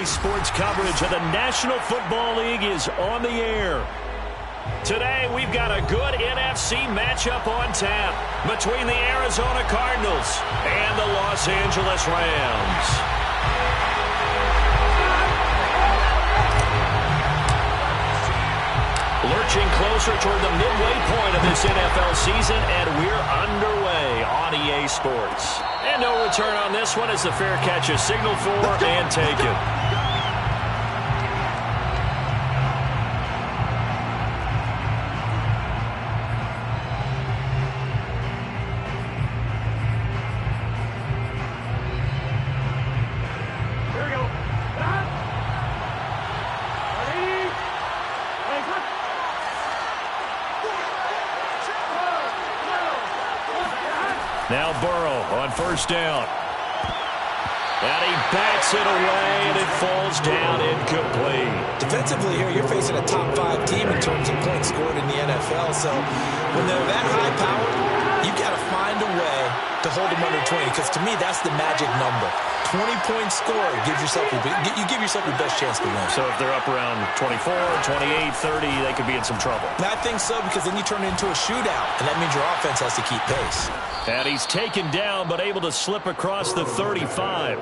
EA Sports coverage of the National Football League is on the air. Today, we've got a good NFC matchup on tap between the Arizona Cardinals and the Los Angeles Rams. Lurching closer toward the midway point of this NFL season, and we're underway on EA Sports. And no return on this one as the fair catch is signaled for and taken. Now Burrow on first down. And he bats it away, and it falls down incomplete. Defensively here, you're facing a top 5 team in terms of points scored in the NFL. So when they're that high powered, you've got to find a way to hold them under 20. Because to me, that's the magic number. 20 points scored gives yourself you give yourself your best chance to win. So if they're up around 24, 28, 30, they could be in some trouble. And I think so, because then you turn it into a shootout, and that means your offense has to keep pace. And he's taken down, but able to slip across the 35.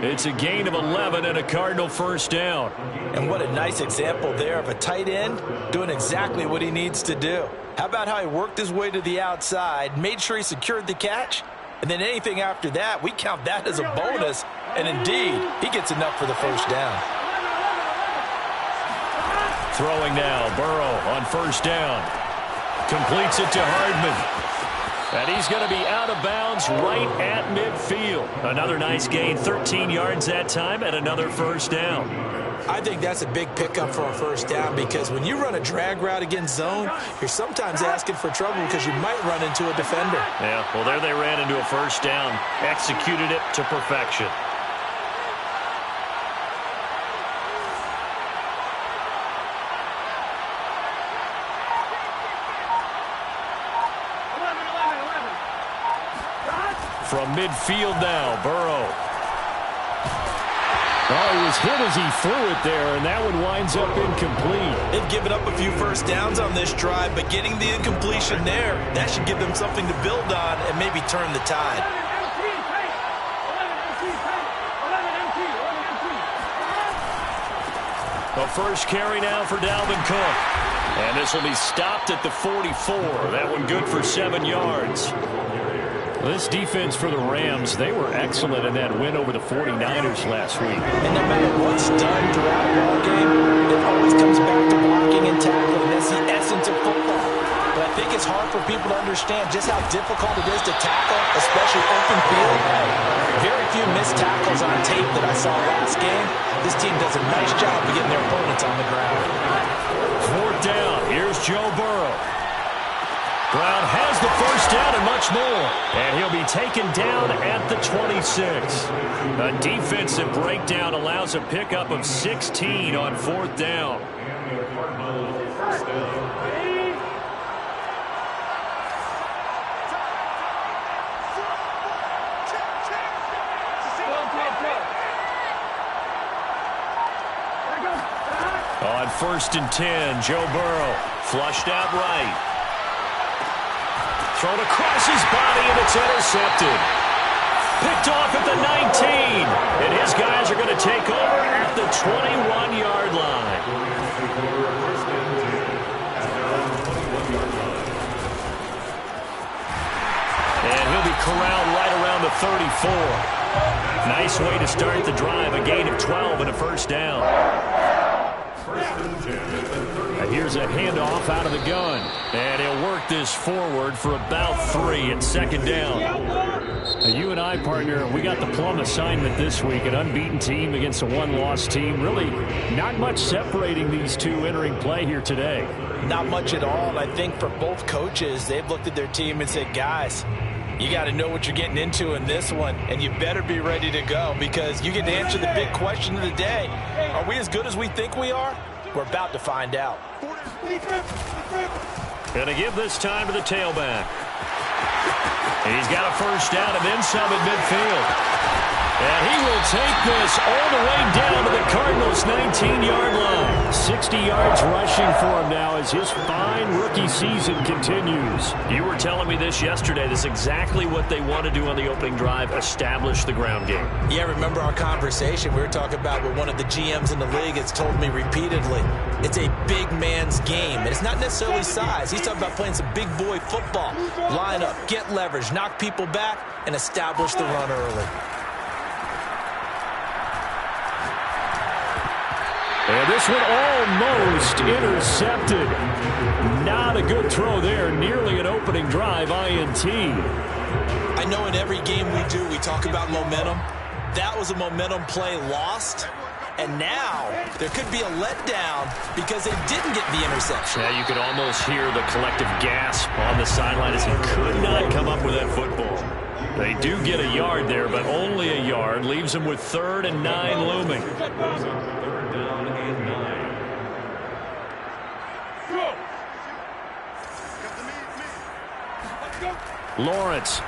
It's a gain of 11 and a Cardinal first down. And what a nice example there of a tight end doing exactly what he needs to do. How about how he worked his way to the outside, made sure he secured the catch, and then anything after that, we count that as a bonus. And indeed, he gets enough for the first down. Throwing now, Burrow on first down. Completes it to Hardman. And he's going to be out of bounds right at midfield. Another nice gain, 13 yards that time, and another first down. I think that's a big pickup for a first down, because when you run a drag route against zone, you're sometimes asking for trouble because you might run into a defender. Yeah, well, there they ran into a first down. Executed it to perfection. From midfield now, Burrow. Oh, he was hit as he threw it there, and that one winds up incomplete. They've given up a few first downs on this drive, but getting the incompletion there, that should give them something to build on and maybe turn the tide. The first carry now for Dalvin Cook. And this will be stopped at the 44. That one good for 7 yards. This defense for the Rams, they were excellent in that win over the 49ers last week. And no matter what's done throughout a ball game, it always comes back to blocking and tackling. That's the essence of football. But I think it's hard for people to understand just how difficult it is to tackle, especially open field. Very few missed tackles on tape that I saw last game. This team does a nice job of getting their opponents on the ground. Fourth down. Here's Joe Burrow. Brown has the first down and much more. And he'll be taken down at the 26. A defensive breakdown allows a pickup of 16 on fourth down. On first and 10, Joe Burrow flushed out right. Thrown across his body, and it's intercepted. Picked off at the 19. And his guys are going to take over at the 21-yard line. And he'll be corralled right around the 34. Nice way to start the drive. A gain of 12 and a first down. And here's a handoff out of the gun. And he'll work this forward for about 3 at second down. Now, you and I, partner, we got the plum assignment this week. An unbeaten team against a one-loss team. Really not much separating these two entering play here today. Not much at all. And I think for both coaches, they've looked at their team and said, guys, you got to know what you're getting into in this one, and you better be ready to go, because you get to answer the big question of the day. Are we as good as we think we are? We're about to find out. Going to give this time to the tailback. He's got a first down and then some at midfield. And he will take this all the way down to the Cardinals' 19-yard line. 60 yards rushing for him now as his fine rookie season continues. You were telling me this yesterday. This is exactly what they want to do on the opening drive, establish the ground game. Yeah, remember our conversation we were talking about with one of the GMs in the league has told me repeatedly, it's a big man's game. And it's not necessarily size. He's talking about playing some big boy football. Line up, get leverage, knock people back, and establish the run early. And this one almost intercepted. Not a good throw there. Nearly an opening drive INT. I know in every game we do, we talk about momentum. That was a momentum play lost. And now there could be a letdown because they didn't get the interception. Yeah, you could almost hear the collective gasp on the sideline as he could not come up with that football. They do get a yard there, but only a yard. Leaves them with 3rd and 9 looming. Lawrence.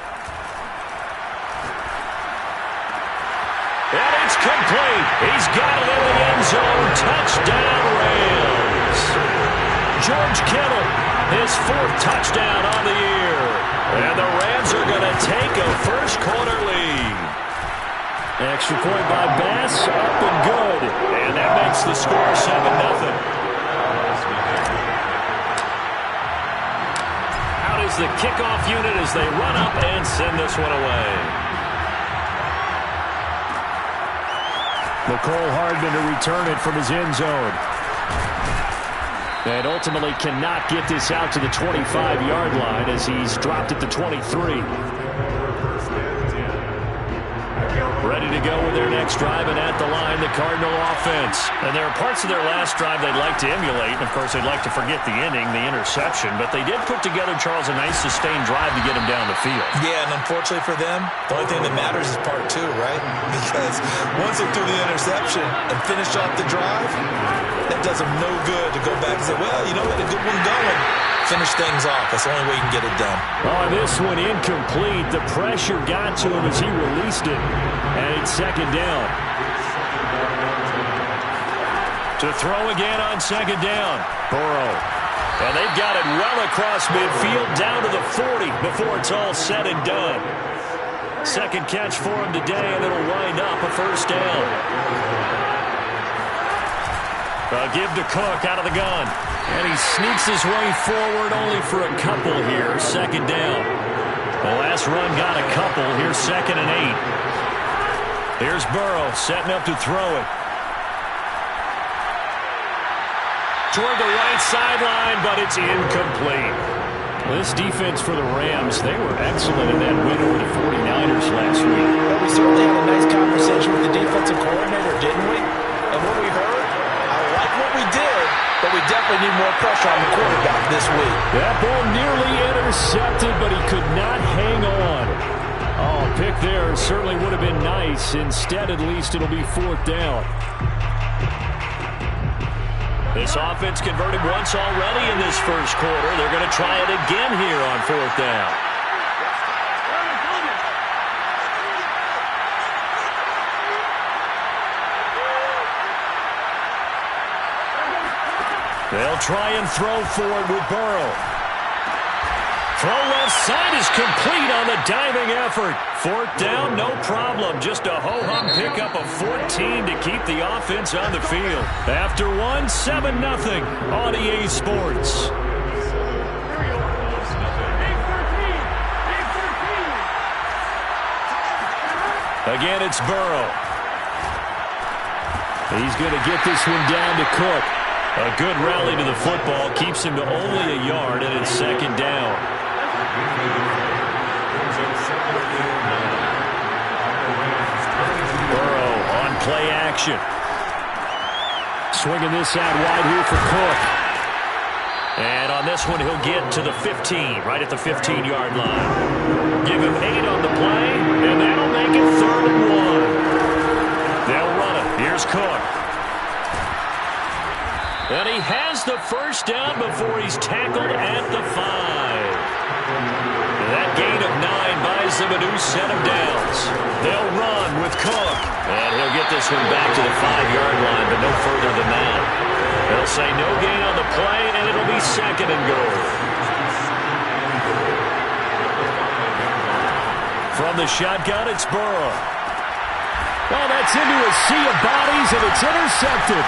And it's complete. He's got it in the end zone. Touchdown, Rams. George Kittle, his 4th touchdown on the year. And the Rams are going to take a first-quarter lead. Extra point by Bass, up and good. And that makes the score 7-0. Out is the kickoff unit as they run up and send this one away. McCole Hardman to return it from his end zone. And ultimately cannot get this out to the 25-yard line as he's dropped at the 23. Ready to go with their next drive, and at the line, the Cardinal offense. And there are parts of their last drive they'd like to emulate. And, of course, they'd like to forget the inning, the interception. But they did put together, Charles, a nice sustained drive to get him down the field. Yeah, and unfortunately for them, the only thing that matters is part 2, right? Because once they threw the interception and finished off the drive, that does them no good to go back and say, well, you know, we had a good one going. Finish things off. That's the only way you can get it done. Oh, this one incomplete. The pressure got to him as he released it. And it's 2nd down. To throw again on 2nd down. Burrow. And they've got it well across midfield down to the 40 before it's all said and done. 2nd catch for him today, and it'll wind up a first down. Give to Cook out of the gun. And he sneaks his way forward only for a couple here. 2nd down. The last run got a couple. Here's 2nd and 8. Here's Burrow setting up to throw it. Toward the right sideline, but it's incomplete. This defense for the Rams, they were excellent in that win over the 49ers last week. Well, we certainly had a nice conversation with the defensive coordinator, didn't we? And what we heard, I like what we did, but we definitely need more pressure on the quarterback this week. That ball nearly intercepted, but he could not hang on. Oh, a pick there certainly would have been nice. Instead, at least, it'll be 4th down. This offense converted once already in this first quarter. They're going to try it again here on 4th down. They'll try and throw forward with Burrow. Throw left side is complete on the diving effort. 4th down, no problem. Just a ho-hum pickup of 14 to keep the offense on the field. After one, 7-0 on EA Sports. Again, it's Burrow. He's going to get this one down to Cook. A good rally to the football keeps him to only a yard, and it's 2nd down. Burrow on play action. Swinging this out wide here for Cook. And on this one, he'll get to the 15, right at the 15-yard line. Give him 8 on the play, and that'll make it 3rd and 1. They'll run it. Here's Cook. And he has the first down before he's tackled at the 5. That gain of 9 buys buys them a new set of downs. They'll run with Cook. And he'll get this one back to the 5-yard line, but no further than that. They'll say no gain on the play, and it'll be 2nd and goal. From the shotgun, it's Burrow. Oh, that's into a sea of bodies, and it's intercepted.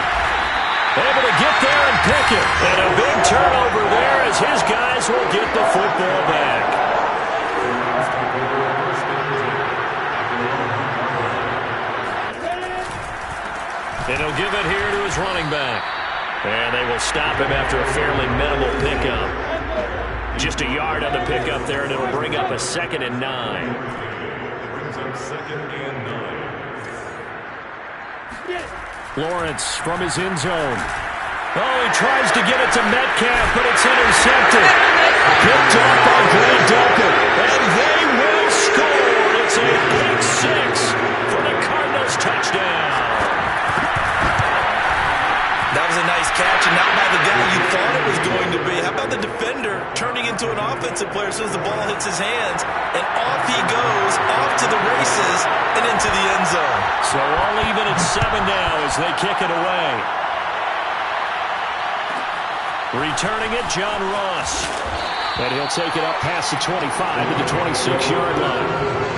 Able to get there and pick it. And a big turnover there as his guys will get the football back. And he'll give it here to his running back. And they will stop him after a fairly minimal pickup. Just a yard on the pickup there, and it'll bring up a 2nd and 9. Lawrence from his end zone. Oh, he tries to get it to Metcalf, but it's intercepted. Picked up by Grant Delpit. And they will score. It's a big 6 for the Cardinals touchdown. That was a nice catch, and not by the guy you thought it was going to be. How about the defender turning into an offensive player as soon as the ball hits his hands, and off he goes, off to the races, and into the end zone. So all even at 7 now as they kick it away. Returning it, John Ross. And he'll take it up past the 25 to the 26-yard line.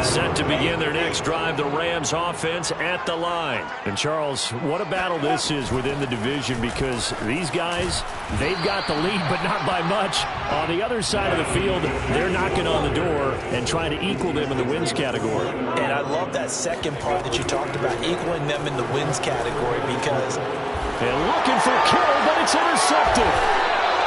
Set to begin their next drive, the Rams offense at the line. And Charles, what a battle this is within the division, because these guys, they've got the lead, but not by much. On the other side of the field, they're knocking on the door and trying to equal them in the wins category. And I love that second part that you talked about, equaling them in the wins category, because... And looking for Kittle, but it's intercepted.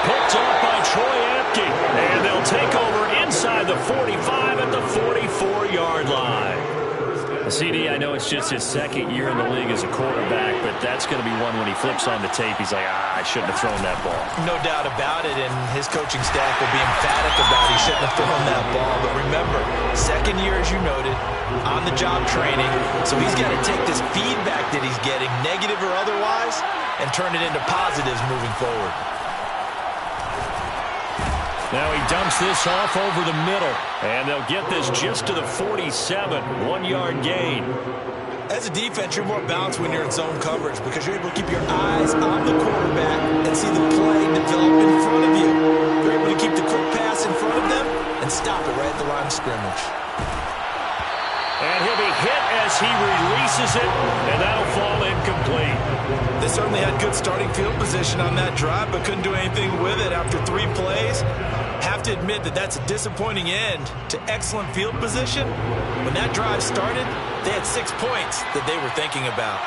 Picked off by Troy Apke. And they'll take over inside the 45 at the 44-yard line. CD, I know it's just his 2nd year in the league as a quarterback, but that's going to be one when he flips on the tape, he's like, I shouldn't have thrown that ball. No doubt about it, and his coaching staff will be emphatic about he shouldn't have thrown that ball. But remember, 2nd year, as you noted, on-the-job training, so he's got to take this feedback that he's getting, negative or otherwise, and turn it into positives moving forward. Now he dumps this off over the middle, and they'll get this just to the 47, 1-yard gain. As a defense, you're more balanced when you're in zone coverage because you're able to keep your eyes on the quarterback and see the play develop in front of you. You're able to keep the quick pass in front of them and stop it right at the line of scrimmage. And he'll be hit as he releases it, and that'll fall incomplete. They certainly had good starting field position on that drive, but couldn't do anything with it after 3 plays. Have to admit that that's a disappointing end to excellent field position. When that drive started, they had 6 points that they were thinking about.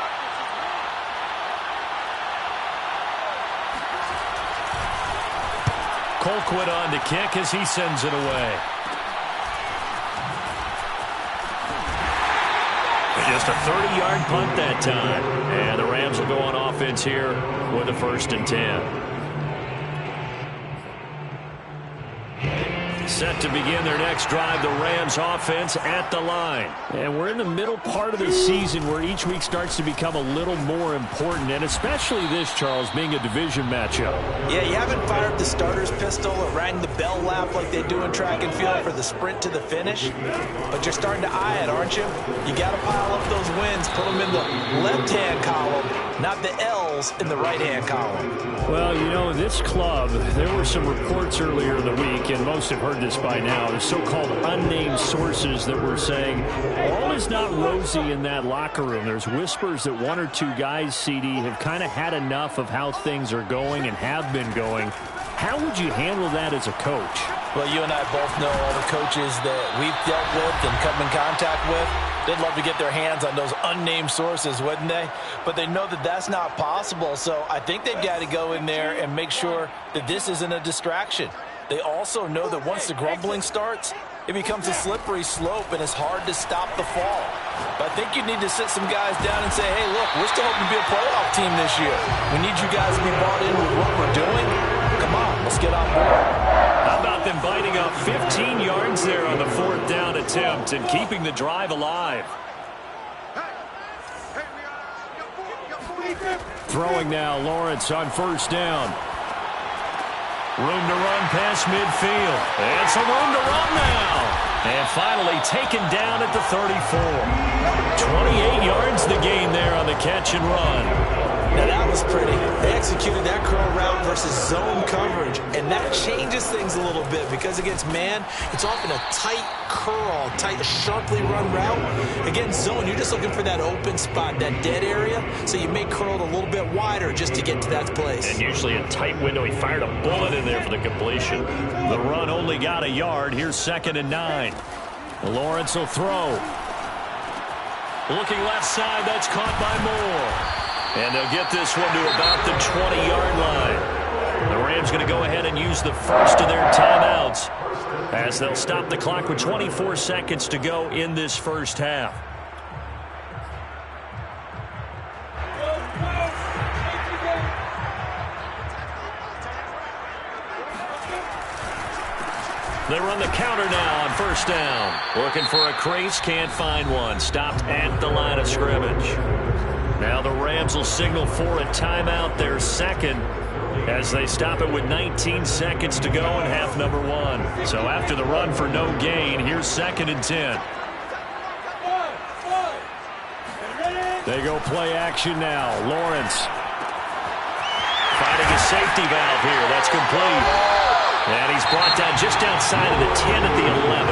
Colquitt on to kick as he sends it away. Just a 30-yard punt that time. And the Rams will go on offense here with a 1st and 10. Set to begin their next drive, the Rams offense at the line. And we're in the middle part of the season where each week starts to become a little more important, and especially this, Charles, being a division matchup. Yeah, you haven't fired the starter's pistol or rang the bell lap like they do in track and field for the sprint to the finish, but you're starting to eye it, aren't you? You got to pile up those wins, put them in the left-hand column, not the L's in the right-hand column. Well, you know, this club, there were some reports earlier in the week, and most have heard this by now, the so-called unnamed sources that were saying all is not rosy in that locker room. There's whispers that 1 or 2 guys, CD, have kind of had enough of how things are going and have been going. How would you handle that as a coach? Well, you and I both know all the coaches that we've dealt with and come in contact with. They'd love to get their hands on those unnamed sources, wouldn't they? But they know that that's not possible, so I think they've got to go in there and make sure that this isn't a distraction. They also know that once the grumbling starts, it becomes a slippery slope and it's hard to stop the fall. But I think you need to sit some guys down and say, hey, look, we're still hoping to be a playoff team this year. We need you guys to be bought in with what we're doing. Come on, let's get on board. How about them biting up 15 yards there on the 4th down attempt and keeping the drive alive? Throwing now, Lawrence on 1st down. Room to run past midfield. And some room to run now. And finally taken down at the 34. 28 yards the gain there on the catch and run. Now that was pretty. They executed that curl route versus zone coverage, and that changes things a little bit because against man, it's often a tight curl, tight, sharply run route. Against zone, you're just looking for that open spot, that dead area, so you may curl it a little bit wider just to get to that place. And usually a tight window. He fired a bullet in there for the completion. The run only got a yard. Here's 2nd and 9. Lawrence will throw. Looking left side, that's caught by Moore. And they'll get this one to about the 20-yard line. The Rams going to go ahead and use the first of their timeouts as they'll stop the clock with 24 seconds to go in this first half. They run the counter now on first down. Looking for a crease, can't find one. Stopped at the line of scrimmage. Now the Rams will signal for a timeout, their second, as they stop it with 19 seconds to go in half number 1. So after the run for no gain, here's 2nd and 10. They go play action now. Lawrence finding a safety valve here. That's complete. And he's brought down just outside of the 10 at the 11.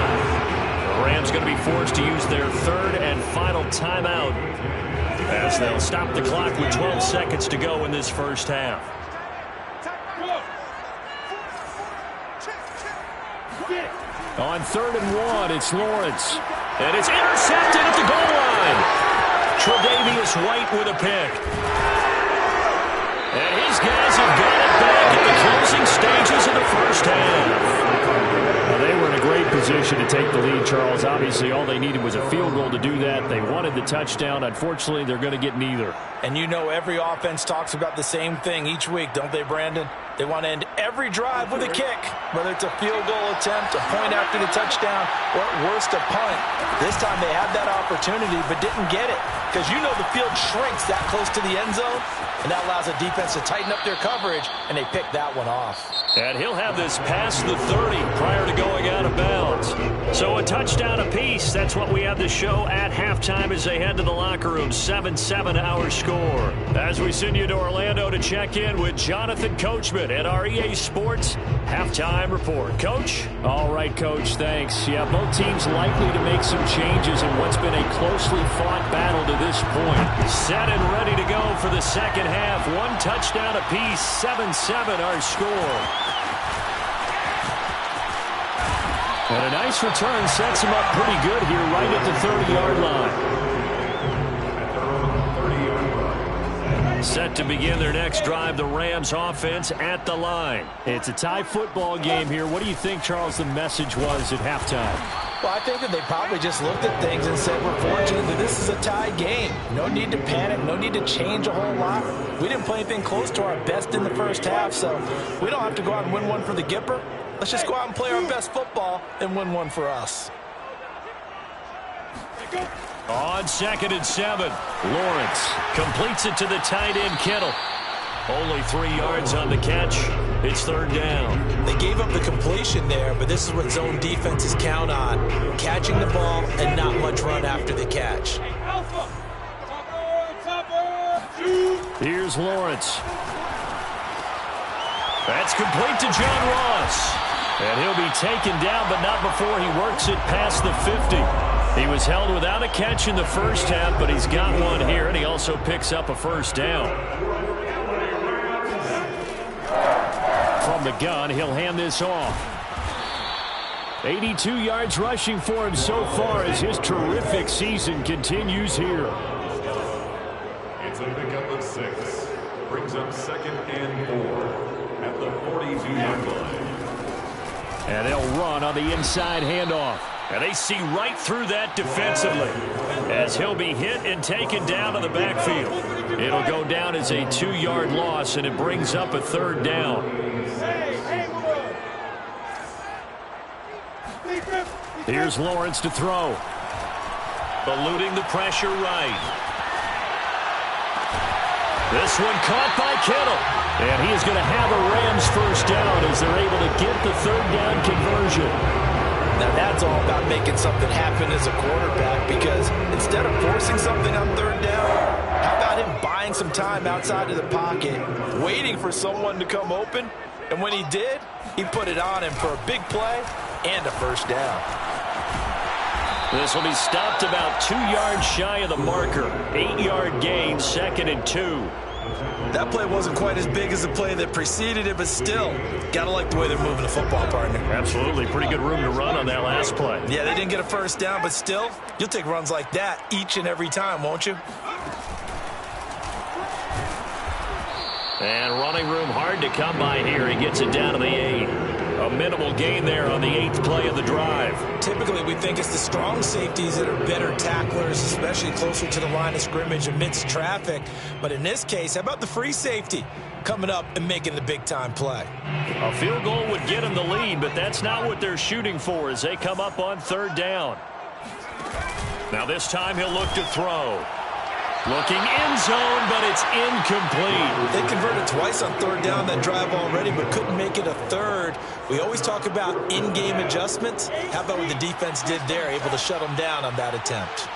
The Rams going to be forced to use their third and final timeout as they'll stop the clock with 12 seconds to go in this first half. On 3rd and 1, it's Lawrence. And it's intercepted at the goal line. Tre'Davious White with a pick. And his guys have got it back at the closing stages of the first half. Well, they were in a great position to take the lead, Charles. Obviously, all they needed was a field goal to do that. They wanted the touchdown. Unfortunately, they're going to get neither. And you know every offense talks about the same thing each week, don't they, Brandon? They want to end every drive with a kick, whether it's a field goal attempt, a point after the touchdown, or at worst a punt. This time they had that opportunity but didn't get it because you know the field shrinks that close to the end zone, and that allows the defense to tighten up their coverage, and they picked that one off. And he'll have this past the 30 prior to going out of bounds. So a touchdown apiece. That's what we have to show at halftime as they head to the locker room. 7-7 our score. As we send you to Orlando to check in with Jonathan Coachman at our EA Sports Halftime Report. Coach? All right, Coach, thanks. Yeah, both teams likely to make some changes in what's been a closely fought battle to this point. Set and ready to go for the second half. One touchdown apiece. 7-7 our score. And a nice return sets him up pretty good here right at the 30-yard line. Set to begin their next drive, the Rams offense at the line. It's a tie football game here. What do you think, Charles, the message was at halftime? Well, I think that they probably just looked at things and said, we're fortunate that this is a tie game. No need to panic, no need to change a whole lot. We didn't play anything close to our best in the first half, so we don't have to go out and win one for the Gipper. Let's just go out and play our best football and win one for us. On 2nd and 7, Lawrence completes it to the tight end, Kittle. Only 3 yards on the catch. It's 3rd down. They gave up the completion there, but this is what zone defenses count on. Catching the ball and not much run after the catch. Here's Lawrence. That's complete to John Ross. And he'll be taken down, but not before he works it past the 50. He was held without a catch in the first half, but he's got one here, and he also picks up a first down. From the gun, he'll hand this off. 82 yards rushing for him so far as his terrific season continues here. It's a pickup of 6. Brings up 2nd and 4 at the 42-yard line. And they'll run on the inside handoff. And they see right through that defensively as he'll be hit and taken down to the backfield. It'll go down as a 2-yard loss, and it brings up a 3rd down. Here's Lawrence to throw. Eluding the pressure right. This one caught by Kittle. And he is going to have a Rams first down as they're able to get the third down conversion. Now that's all about making something happen as a quarterback, because instead of forcing something on third down, how about him buying some time outside of the pocket, waiting for someone to come open, and when he did, he put it on him for a big play and a first down. This will be stopped about 2 yards shy of the marker. 8-yard gain, 2nd and 2. That play wasn't quite as big as the play that preceded it, but still, gotta like the way they're moving the football, partner. Absolutely. Pretty good room to run on that last play. Yeah, they didn't get a first down, but still, you'll take runs like that each and every time, won't you? And running room hard to come by here. He gets it down to the 8. A minimal gain there on the 8th play of the drive. Typically, we think it's the strong safeties that are better tacklers, especially closer to the line of scrimmage amidst traffic. But in this case, how about the free safety coming up and making the big-time play? A field goal would get him the lead, but that's not what they're shooting for as they come up on third down. Now this time he'll look to throw. Looking end zone, but it's incomplete. They converted twice on third down that drive already, but couldn't make it a third. We always talk about in-game adjustments. How about what the defense did there, able to shut them down on that attempt?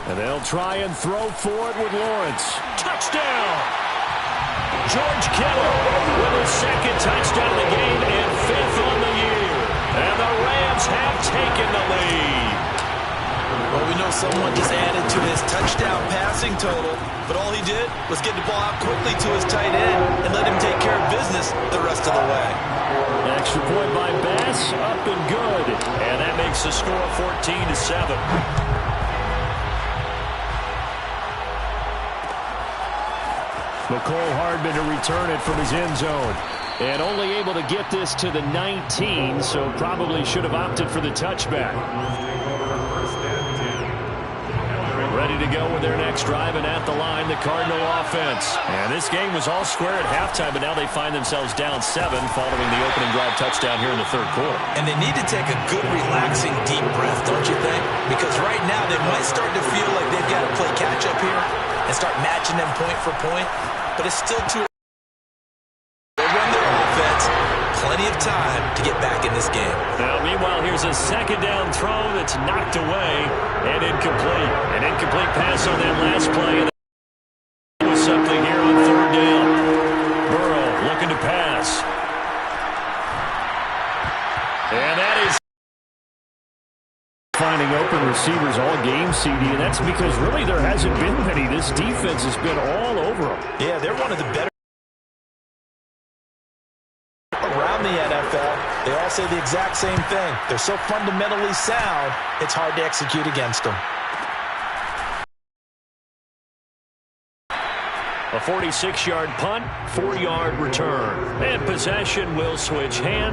And they'll try and throw for it with Lawrence. Touchdown! George Kittle with his 2nd touchdown of the game and 5th on the year. And the Rams have taken the lead. Well, we know someone just added to his touchdown passing total, but all he did was get the ball out quickly to his tight end and let him take care of business the rest of the way. Extra point by Bass, up and good. And that makes the score 14-7. McCole Hardman to return it from his end zone. And only able to get this to the 19, so probably should have opted for the touchback. Ready to go with their next drive, and at the line, the Cardinal offense. And this game was all square at halftime, but now they find themselves down 7 following the opening drive touchdown here in the third quarter. And they need to take a good, relaxing, deep breath, don't you think? Because right now they might start to feel like they've got to play catch-up here and start matching them point for point, but it's still too early. They run their offense. Plenty of time to get back in this game. Now, meanwhile, here's a 2nd down throw that's knocked away and incomplete. An incomplete pass on that last play. And something here on third down. Burrow looking to pass. And that is finding open receivers all game, CD, and that's because really there hasn't been many. This defense has been all over them. Yeah, they're one of the better around the NFL. They all say the exact same thing. They're so fundamentally sound, it's hard to execute against them. A 46-yard punt, 4-yard return. And possession will switch hands.